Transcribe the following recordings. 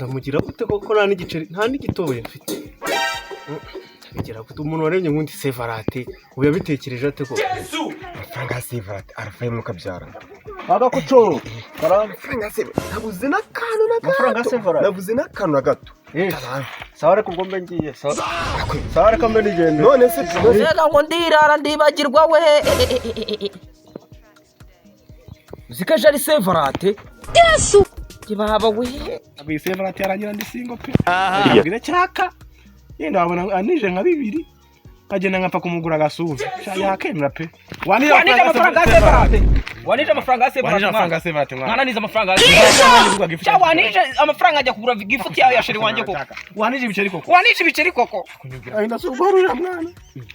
ndamugira gute koko nta n'igiceri nta n'igitoboye mfite bigira gute umuntu waremye nkundi Sevarate ubu yabitekereje ate ko amafaranga ya Sevarate aravuye mu kabyara agakuco amafaranga ya Sevarate nabuze n'akantu na gato nabuze n'akantu na gato sawa reka ubwo mbe ngiye sawa reka mbe nigende none se reka ngo ndirara ndibagirwa we zikaje ari Sevarate Yesu kibaba we abi Sevarate yarangira ndi singo pe ngira cyaka yenda wabona anije nka bibiri agenda ngapfa kumugura gasuve yakemera pe wanije amafaranga ya Sevarate wanije amafaranga ya Sevarate mwana niza amafaranga cha wanije amafaranga ajya kugura gifuti yawe ya sheri wanje koko wanije ibiceri koko ainda subarura mwana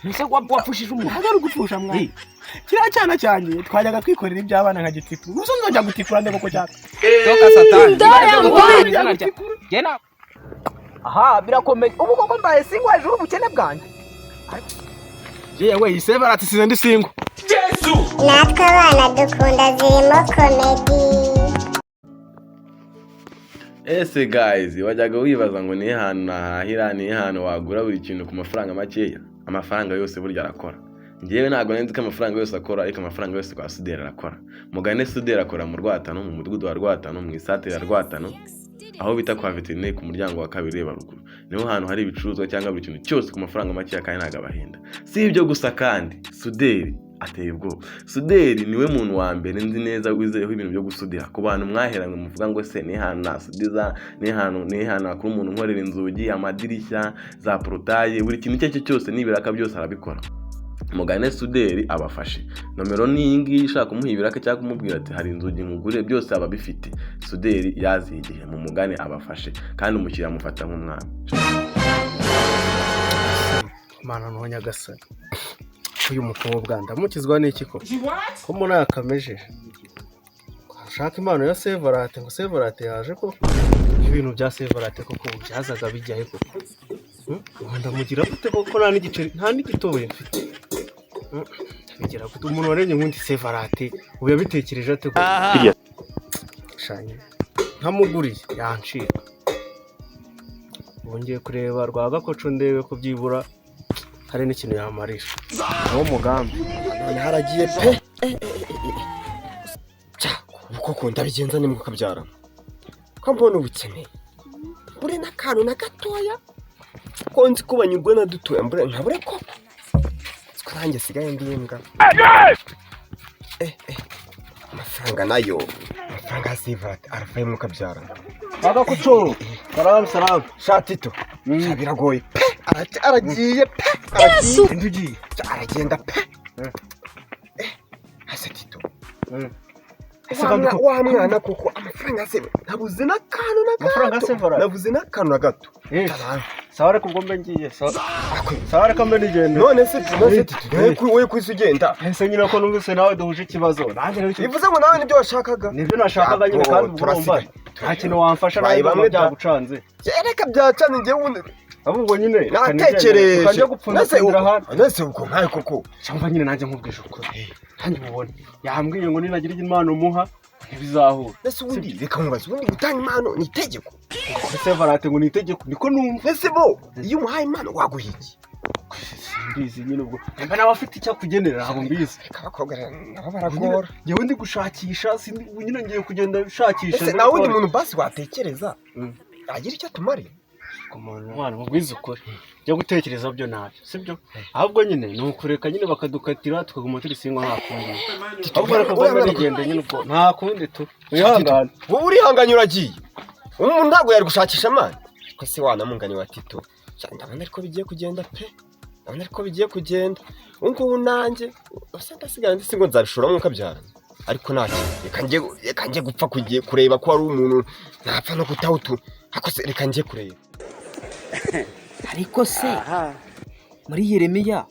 nise wapfushije umuntu hagari gupfusha mwana kira cyana cyanye twajyaga twikorera iby'abana nka gitipu gusa nzojya gutikura nde koko cyaka toka satani gena aha birakomeye ubu koko mbaye singo hejuru ubukene bwanjye yewe Sevarate size ndi singo natwe abana dukunda zirimo komedi. Ese guys wajyaga wibaza ngo ni hantu nahahira ni hantu wagura buri kintu ku mafaranga makeya amafaranga yose burya arakora ngewe ntago nzi ko amafaranga yose akora ariko amafaranga yose kwa Sudera arakora mugane Sudera akora mu Rwatano mu mudugudu wa Rwatano mu isate ya Rwatano aho bita kwa veterinary ku muryango wa kabiri baruguru niho hantu hari ibicuruzwa cyangwa buri kintu cyose ku mafaranga makeya kandi ntago abahenda si ibyo gusa kandi Suderi ateye ubwo Suderi niwe muntu wa mbere nzi neza wizeho ibintu byo gusudira ku bantu mwaheranywe muvuga ngo se ni hantu nasudiza ni hantu akuru umuntu nkorera inzugi amadirishya za portail buri kintu cyo cyose nibiraka byose arabikora mugane Suderi abafashe nomero ni ngi ishaka kumuhibiraka cyangwa kumubwira ati hari inzugi mugure byose aba bifite Suderi yazigiye mu mugane abafashe kandi umukiriya mufata nk'umwana mana no nyagasani uyu mukobwa ndamukizwa n'iki ko muri akamejeje ushaka impano ya Sevarate ngo Sevarate yaje ko ibintu bya Sevarate koko byazaga bijyahe koko ndamugira gute koko nta n'igiceri nta n'igitoboye mfite bigira gute umuntu waremye nkundi Sevarate ubu yabitekereje ate ko shanye nkamuguriye yancika bongeye kureba rwagakoco ndebe ko byibura hari n'ikintu yamarisha aho mugambi none haragiye pe koko ndabigenza nimwe kabyara ko mbona ubukene buri n'akantu na gatoya ko nzi ko banyurwa na dutoya mbure nkabure ko twanjye sigaye ndimbwa amafaranga nayo amafaranga ya Sevarate aravuye mu kabyara agakuco salam shatito biragoye pe aragiye pe aragiye aragenda pe hase tito wa mwana koko amafaranga ya Sevarate nabuze n'akantu na gato sawa reka ubwo mbe ngiye sawa reka mbe nigende none se we kwisi ugenda ese nyine ko numvise nawe duhuje ikibazo bivuze ngo nawe nibyo washakaga nibyo nashakaga nyine kandi urumva nta kintu wamfasha nawe bamwe byagucanze reka byacanye ngewe wundi ahubwo nyine natekereje ukajya gupfundikira hano nese uko nkaye koko cyangwa nyine nanjye nkubwije ukuri kandi mubone yambwiye ngo ninagira impano muha ntibizahura nese ubundi reka mubaze ubundi gutanga impano ni itegeko Sevarate ngo ni itegeko niko numva nese bo iyo umuhaye impano waguha iki mbizi nyine ubwo mba nawe afite icyo kugenera ntabwo mbizi reka abakobwa nabo baragora ngewe ndi gushakisha nyine ngiye kugenda ushakisha ese nawe undi muntu basi watekereza agira icyo atumariye mwana mubwize ukuri byo gutekereza byo nabi sibyo ahubwo nyine ni ukureka nyine bakadukatira tukaguma turi singwa nta kundi ahubwo reka ngo bigende nyine ubwo nta kundi tu wihangane wowe urihanganye uragiye umuntu ntabwo yari gushakisha amani ko se wanamungani wa Tito ndabona ariko bigiye kugenda pe ndabona ariko bigiye kugenda ngubu nanjye usanga asigaye ndetse ngo nzabishora mu kabyara ariko ntacyo reka njye gupfa kugiye kureba ko ari umuntu ntapfa no gutawutu ako se reka njye kureba ariko se muri Yeremiya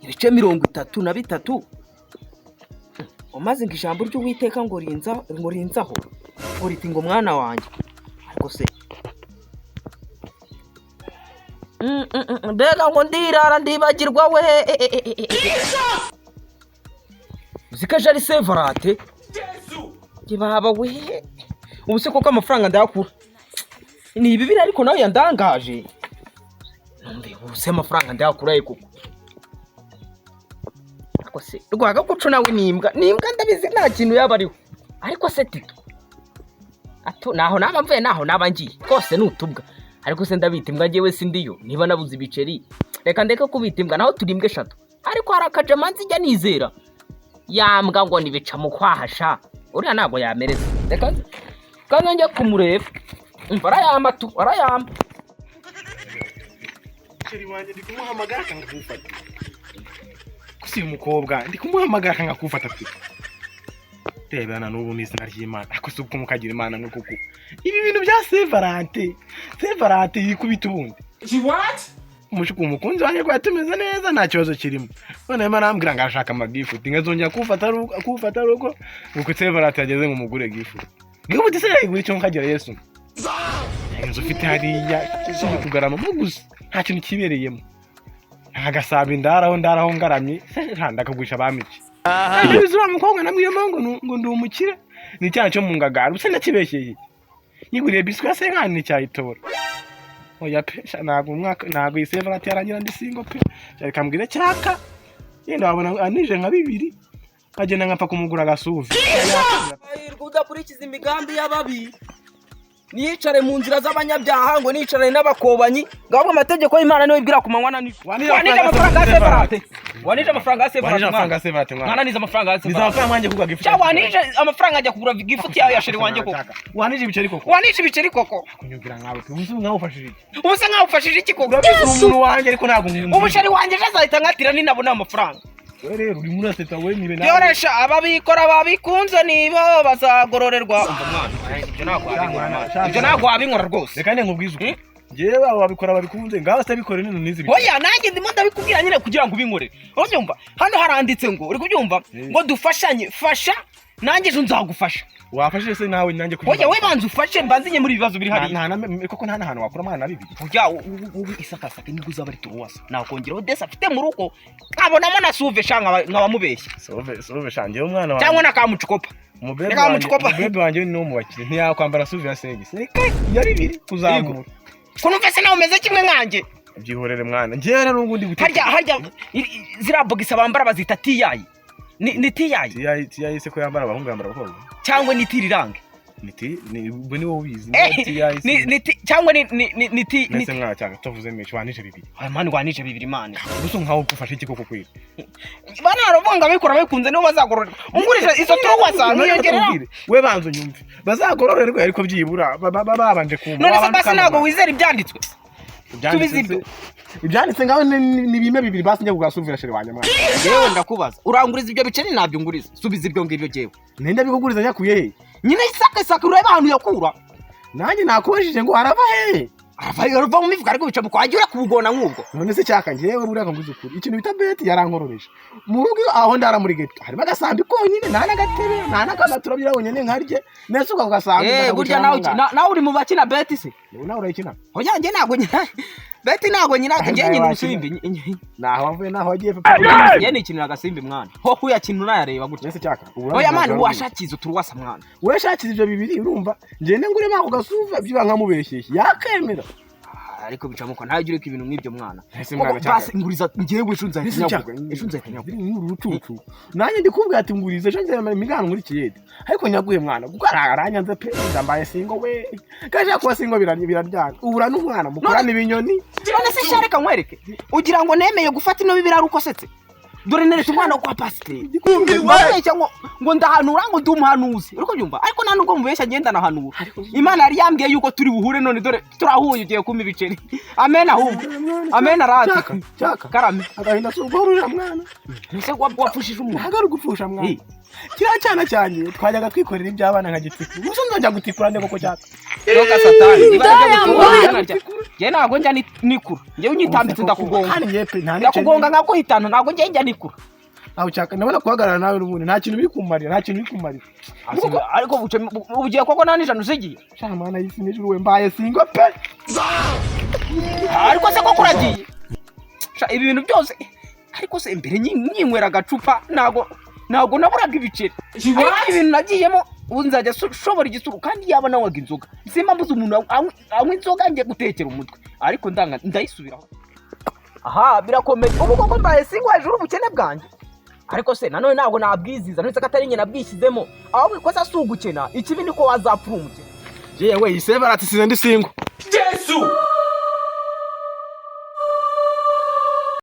ibice 33 umaze ngo ijambo ry'Uwiteka ngo rinzaho uriti ngo mwana wanjye ariko se mbega ngo ndirara ndibagirwa we zikaje ari Sevarate kibaba we ubu se koko amafaranga ndayakura ni ibi biri ariko nawe yandangaje. Numve ubuse amafaranga ndakuraye kuko. Ariko se rwaga guco nawe nimbwa ndabizi nta kintu yabariho. Ariko se Tito. Ato naho nabamvuye naho nabangiye. Kose nutubwa. Ariko se ndabita imbwa ngewe sindiyo niba nabuze ibiceri. Reka ndeke kubita imbwa naho turimbwe 3. Ariko harakaje manzi jya nizera. Yambwa ngo nibica mu kwahasha. Uriya nago yamereza. Reka kandi njye kumureba. Arayamba tu arayamba. Sheri wanje ndi kumuhamagara kanga kufata. Kusi umukobwa ndi kumuhamagara kanga kufata pe. Tebana n'ubu n'izina ry'Imana. Ako subwo mukagira Imana n'ukuku. Ibi bintu bya Sevarate yikubita ubundi. What? Umushuku umukunzi wanje ko yatumeze neza nta kibazo kirimo. None Imana arambwira ngo ashaka amagifuti ngazongera kufata ruko uko Sevarate yageze ngo mugure gifuti. Gifuti se yigura icyo nkagera Yesu. Inzu ufite hariya kizongera kugarama muguzi. Nta kintu kibereyemo. Agasaba indaraho ngaramye ndakagwisha bamici. Bizura mukobwa namwiye ngo ndi umukire ni cyane cyo mu ngagara ubuse nakibeshyeye yiguriye biswi ya senkani ni cyayitora oya pe ntago Sevarate yarangira ndi singo pe cyari mbwire cyaka yenda wabona anije nka 2 agenda nkapfa kumugura gasuvi udakurikiza imigambi y'ababi niyicare mu nzira z'abanyabyaha ngo nicare n'abakobanyi ngabwo amategeko y'Imana niwe ibwira kumanywa na nijoro. Wanije amafaranga ya Sevarate. Wanije amafaranga ya Sevarate. Mwana niza amafaranga ya Sevarate. Niza amafaranga wanje kugura gifuti. Wanije amafaranga ajya kugura gifuti yawe ya sheri wanje koko. Wanije ibiceri koko. Kunyugira nkawe ubuze nkawufashije iki? Ubuze nkawufashije iki koko? Umuntu wanje ariko ntago nkunda. Ubu sheri wanje azahita ngatira ni nabona amafaranga. Rero uri muri aseta we nibe nawe. Yoresha ababikora babikunze nibo bazagororerwa. Umva mwana. Ibyo ntabwo wabinkora rwose. Reka nde nkubwize. Ngewe ababikora babikunze ngaho se bikore nino nizi. Oya nanjye ndimo ndabikubwira nyine kugira ngo ubinkorere. Unyumva hano haranditse ngo uri kubyumva ngo dufashanye fasha nanjye ejo nzagufasha. Wafashije se nawe nanjye kugira. Oya we banze ufashe mbanzinye muri ibibazo biri hari. Koko nta hantu wakura mwana bibiri. Oya ubu isakasaka nibwo uzaba ari tuwasa. Nakongeraho desa afite mu rugo. Nkabonamo na suve shanga nkabamubeshya. Suve shange umwana wawe. Cyangwa nakamucukopa. Umubebe wanje ni umubakire ntiyakwambara suve ya segisi. Reka ya 2 kuzamura. Kunuve se nawe umeze kimwe nkanjye. Byihorere mwana. Ngiye rero ngundi gute. Harya zirabogisa bambara bazita tiyayi. Ni tiyayi. Tiyayi se ko yambara abahungu yambara abakobwa. Cyangwa ni tirirange. Ni wowe ubizi. Cyangwa ni nese mwana cyangwa tuvuze meshi wanije 2. Mani wanije 2 mani. Gusa nkaho gufasha iki koko kwira. Bana arabonga bikora bikunze nibo bazagororerwa. Ungurije izo tuwasa niyongerera. We banzo nyumve. Bazagororerwa ariko byibura babanje kumva. None se basi nago wizera ibyanditswe. Tubizibyo. Ibyanditse ngaho ni bime 2 basi njye kugasuvira sheri wanje mwana. Yewe ndakubaza. Uranguriza ibyo biceri nabyo nguriza. Subiza ibyo ngibyo jewe. Nenda bikuguriza nyakuye he? Nyine isaka ureba ahantu yakura. Nanjye nakubajije ngo arava he? Arava mu mifuka ariko bica mukwagira kubugona nk'ubwo. None se cyaka ngewe buriya kanguze ukuri. Ikintu bita beti yarankororeje. Mu rugo aho ndara muri geto. Harimo agasambi konyine nta nagatebe nta nakamatura birabonye nkarye. Nese uko gasambi. Burya nawe uri mu bakina beti se. Nawe urayikina. Oya nge nago nyina. Beti nago nyina nge nyina urusimbi. Naho wavuye naho wagiye papa. Ye nikinira agasimbi mwana. Ho kuyakintu nayareba gutya. Nese cyaka. Oya mwana washakiza turuwasa mwana. We shakiza ibyo 2 urumva. Ngende ngure mako gasuva byiba nkamubeshyeshye. Yakemera. Ariko bicamuko ntagira ko ibintu nk'ibyo mwana. Basi nguriza ngewe ejo nzahita urucucu. Nanjye ndikubwira ati nguriza ejo nzemera imigano muri kiyede. Ariko nyaguye mwana kuko aranyanze pe ndambaye singo we. Kaje kuba singo biraryana. Ubura n'umwana mukorana ibinyoni. None se shareka nkwereke. Ugira ngo nemeye gufata ino bibiri aruko setse. Dore neretse umwana kwa pasiteri. Mbabeshya ngo ndahanura ngo ndumuhanuzi. Uriko byumva ariko nta nubwo mubeshya ngenda nahanura. Imana yari yambwiye yuko turi buhure none dore turahuye ugiye kuma ibiceri. Amen ahubwo. Amen aratika. Cyaka. Karame. Agahinda subwo mwana. Nise wapfushije umuntu. Hagaru gupfusha mwana. Kira cyana cyanye twajyaga kwikorera iby'abana nka gitiku. Muso nzajya gutikura nde koko cyaka. Yoka satani. Ye nago njya nikura. Nje unyitambitse ndakugonga. Kandi nyepe nta ndakugonga nkako hitano nago nje njya nikura. Aho cyaka ndabona kuhagarara nawe n'ubundi nta kintu bikumarira ariko ugiye koko nta nijana usigiye. Shaka mwana yisi n'ijuru we mbaye singo pe. Ariko se koko uragiye. Ibi bintu byose ariko se imbere nyinywera agacupa nago naburaga ibiceri. Ibintu nagiyemo ubu nzajya shobora igisuru kandi yaba nawaga inzoga simba mbuze umuntu anywa inzoga ngiye gutekera umutwe ariko ndayisubiraho aha birakomeye ubu koko mbaye singwa hejuru ubukene bwanjye ariko se nanone ntabwo nabwiziza none sakatari nyine nabwishyizemo aho bikosa si ugukena ikibi niko wazapfura umukene yewe iyi Severate size ndi singo